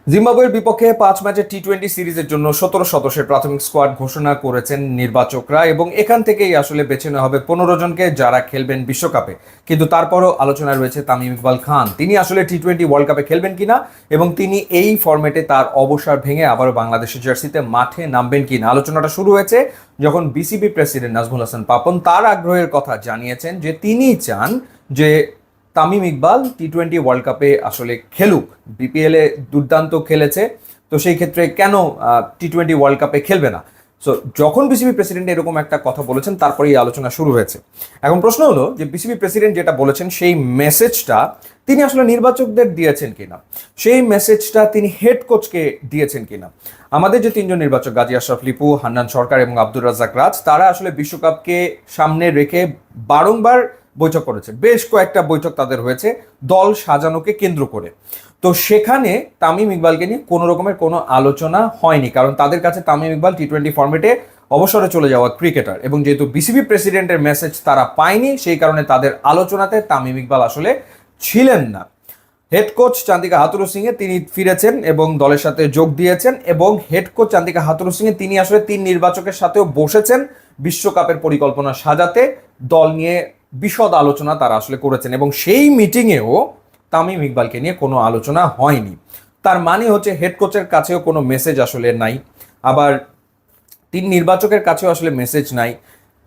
জিম্বাবুয়ের বিপক্ষে 5 ম্যাচের টি-20 সিরিজের জন্য 17 সদস্যের প্রাথমিক স্কোয়াড ঘোষণা করেছেন নির্বাচকরা এবং এখান থেকেই আসলে বেছে নেওয়া হবে 15 জনকে যারা খেলবেন বিশ্বকাপে। কিন্তু তারপরও আলোচনায় রয়েছে তামিম ইকবাল খান, তিনি আসলে টি-20 ওয়ার্ল্ড কাপে খেলবেন কিনা এবং তিনি এই ফরম্যাটে তার অবসর ভেঙে আবারও বাংলাদেশের জার্সিতে মাঠে নামবেন কিনা। আলোচনাটা শুরু হয়েছে যখন বিসিবি প্রেসিডেন্ট নাজমুল হাসান পাপন তার আগ্রহের কথা জানিয়েছেন যে তিনি চান যে তামিম ইকবাল টি-20 ওয়ার্ল্ড কাপে আসলে খেলুক। বিপিএল এ দুর্দান্ত খেলেছে, তো সেই ক্ষেত্রে কেন টি-20 ওয়ার্ল্ড কাপে খেলবে না। সো যখন বিসিবি প্রেসিডেন্ট এরকম একটা কথা বলেছেন তারপরে এই আলোচনা শুরু হয়েছে। এখন প্রশ্ন হলো যে বিসিবি প্রেসিডেন্ট যেটা বলেছেন সেই মেসেজটা তিনি আসলে নির্বাচকদের দিয়েছেন কিনা, সেই মেসেজটা তিনি হেড কোচকে দিয়েছেন কিনা। আমাদের যে 3জন নির্বাচক গাজী আশরাফ লিপু, হান্নান সরকার এবং আব্দুর রাজ্জাক রাজ, তারা আসলে বিশ্বকাপকে সামনে রেখে বারংবার বৈঠক করেছে, বেশ কয়েকটা বৈঠক তাদের হয়েছে দল সাজানোকে কেন্দ্র করে। তো সেখানে তামিম ইকবালকে নিয়ে কোনো রকমের কোনো আলোচনা হয়নি, কারণ তাদের কাছে তামিম ইকবাল টি-20 ফরম্যাটে অবসরে চলে যাওয়া ক্রিকেটার এবং যেহেতু বিসিবি প্রেসিডেন্টের মেসেজ তারা পায়নি, সেই কারণে তাদের আলোচনাতে তামিম ইকবাল আসলে ছিলেন না। হেড কোচ চান্দিকা হাথুরু সিংয়ে তিনি ফিরেছেন এবং দলের সাথে যোগ দিয়েছেন এবং হেড কোচ চান্দিকা হাথুরু সিংয়ে তিনি আসলে 3 নির্বাচকের সাথেও বসেছেন বিশ্বকাপের পরিকল্পনা সাজাতে। দল নিয়ে বিশদ আলোচনা তারা আসলে করেছেন এবং সেই মিটিংয়েও তামিম ইকবালকে নিয়ে কোনো আলোচনা হয়নি। তার মানে হচ্ছে হেড কোচের কাছেও কোনো মেসেজ আসলে নাই, আবার 3 নির্বাচকের কাছেও আসলে মেসেজ নাই।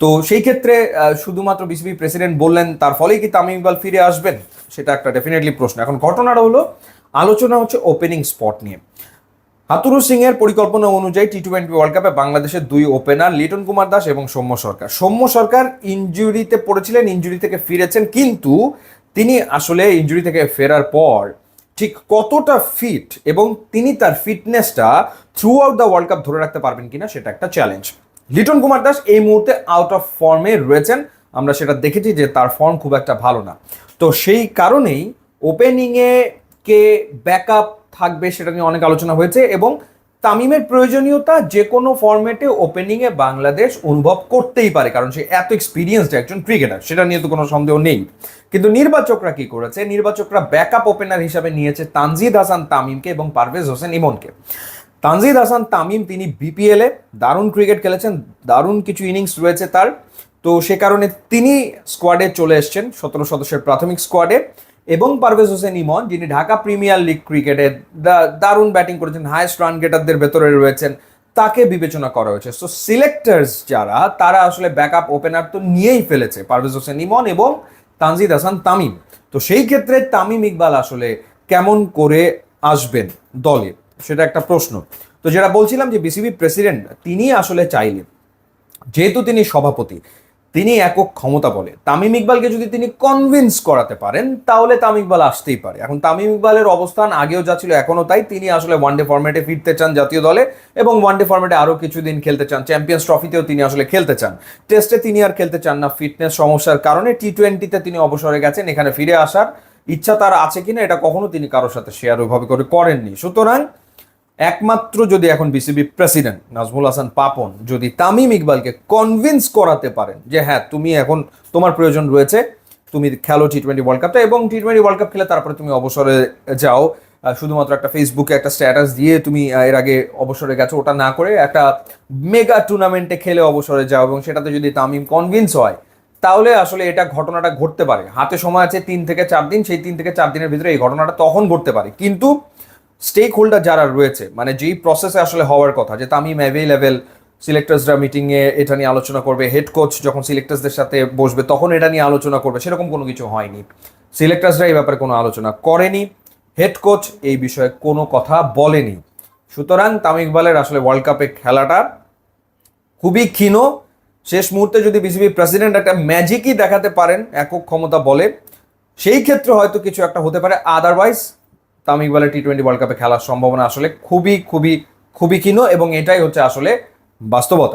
তো সেই ক্ষেত্রে শুধুমাত্র বিসিবি প্রেসিডেন্ট বললেন তার ফলেই কি তামিম ইকবাল ফিরে আসবেন, সেটা একটা ডেফিনেটলি প্রশ্ন। এখন ঘটনাটা হলো, আলোচনা হচ্ছে ওপেনিং স্পট নিয়ে। হাথুরু সিং এর পরিকল্পনা অনুযায়ী টি-20 ওয়ার্ল্ড কাপে বাংলাদেশের 2 ওপেনার লিটন কুমার দাস এবং সৌম্য সরকার ইনজুরিতে পড়েছিলেন, ইনজুরি থেকে ফিরেছেন, কিন্তু তিনি আসলে ইনজুরি থেকে ফেরার পর ঠিক কতটা ফিট এবং তিনি তার ফিটনেসটা throughout the world cup ধরে রাখতে পারবেন কিনা সেটা একটা চ্যালেঞ্জ। লিটন কুমার দাস এই মুহূর্তে আউট অফ ফর্মে রয়েছেন, আমরা সেটা দেখেছি যে তার ফর্ম খুব একটা ভালো না। তো সেই কারণেই ওপেনিংয়ে কে ব্যাকআপ থাকবে সেটা নিয়ে অনেক আলোচনা হয়েছে এবং তামিমের প্রয়োজনীয়তা যে কোনো ফরম্যাটে ওপেনিংয়ে বাংলাদেশ অনুভব করতেই পারে, কারণ সে এত এক্সপিরিয়েন্সড একজন ক্রিকেটার, সেটা নিয়ে তো কোনো সন্দেহ নেই। কিন্তু নির্বাচকরা কি করেছে, নির্বাচকরা ব্যাকআপ ওপেনার হিসাবে নিয়েছে তানজিদ হাসান তামিমকে এবং পারভেজ হোসেন ইমনকে। তানজিদ হাসান তামিম তিনি বিপিএলে দারুণ ক্রিকেট খেলেছেন, দারুণ কিছু ইনিংস রয়েছে তার, তো সে কারণে তিনি স্কোয়াডে চলে এসছেন 17 সদস্যের প্রাথমিক স্কোয়াডে। এবং পারভেজ হোসেন ইমন যিনি ঢাকা প্রিমিয়ার লিগ ক্রিকেটে দারুণ ব্যাটিং করেছেন, হাইয়েস্ট রান গেটারদের ভেতরে রয়েছেন, তাকে বিবেচনা করা হয়েছে। সো সিলেক্টার্স যারা তারা আসলে ব্যাকআপ ওপেনার তো নিয়েই ফেলেছে, পারভেজ হোসেন ইমন এবং তানজিদ হাসান তামিম। তো সেই ক্ষেত্রে তামিম ইকবাল আসলে কেমন করে আসবেন দলে, সেটা একটা প্রশ্ন। তো যেটা বলছিলাম যে বিসিবি প্রেসিডেন্ট তিনি আসলে চাইলেন, যেহেতু তিনি সভাপতি, তিনি একক ক্ষমতা বলে, তামিম ইকবালকে যদি তিনি কনভিন্স করাতে পারেন তাহলে তামিম ইকবাল আসতেই পারে। এখন তামিম ইকবালের অবস্থান আগেও যা ছিল এখনও তাই, তিনি আসলে ওয়ানডে ফরম্যাটে ফিরতে চান জাতীয় দলে এবং ওয়ানডে ফরম্যাটে আরও কিছুদিন খেলতে চান, চ্যাম্পিয়ন্স ট্রফিতেও তিনি আসলে খেলতে চান। টেস্টে তিনি আর খেলতে চান না ফিটনেস সমস্যার কারণে, টি-20তে তিনি অবসরে গেছেন, এখানে ফিরে আসার ইচ্ছা তার আছে কিনা এটা কখনো তিনি কারোর সাথে শেয়ার ওইভাবে করে করেননি। সুতরাং একমাত্র যদি এখন বিসিবি প্রেসিডেন্ট নাজমুল হাসান পাপন যদি তামিম ইকবালকে কনভিন্স করাতে পারেন যে হ্যাঁ তুমি এখন তোমার প্রয়োজন রয়েছে, তুমি খেলো টি-20 ওয়ার্ল্ড কাপটা এবং টি-20 ওয়ার্ল্ড কাপ খেলে তারপরে তুমি অবসরে যাও, শুধুমাত্র একটা ফেসবুকে একটা স্ট্যাটাস দিয়ে তুমি এর আগে অবসরে গেছো ওটা না করে একটা মেগা টুর্নামেন্টে খেলে অবসরে যাও, এবং সেটাতে যদি তামিম কনভিন্স হয় তাহলে আসলে এটা ঘটনাটা ঘটতে পারে। হাতে সময় আছে 3 থেকে 4 দিন, সেই 3 থেকে 4 দিনের ভিতরে এই ঘটনাটা তখন ঘটতে পারে। কিন্তু স্টেক হোল্ডার যারা রয়েছে, মানে যেই প্রসেসে আসলে হওয়ার কথা যে তামিম অ্যাভেলেবেল, সিলেক্টার্সরা মিটিংয়ে এটা নিয়ে আলোচনা করবে, হেড কোচ যখন সিলেক্টার্সদের সাথে বসবে তখন এটা নিয়ে আলোচনা করবে, সেরকম কোনো কিছু হয়নি। সিলেক্টার্সরা এই ব্যাপারে কোনো আলোচনা করেনি, হেড কোচ এই বিষয়ে কোনো কথা বলেনি। সুতরাং তামিম ইকবালের আসলে ওয়ার্ল্ড কাপে খেলাটা খুবই ক্ষীণ। শেষ মুহূর্তে যদি বিসিবি প্রেসিডেন্ট একটা ম্যাজিকই দেখাতে পারেন একক ক্ষমতা বলে, সেই ক্ষেত্রে হয়তো কিছু একটা হতে পারে, আদারওয়াইজ তামিম ইকবালের টি-20 ওয়ার্ল্ড কাপে খেলার সম্ভাবনা আসলে খুবই খুবই খুবই ক্ষীণ এবং এটাই হচ্ছে আসলে বাস্তবতা।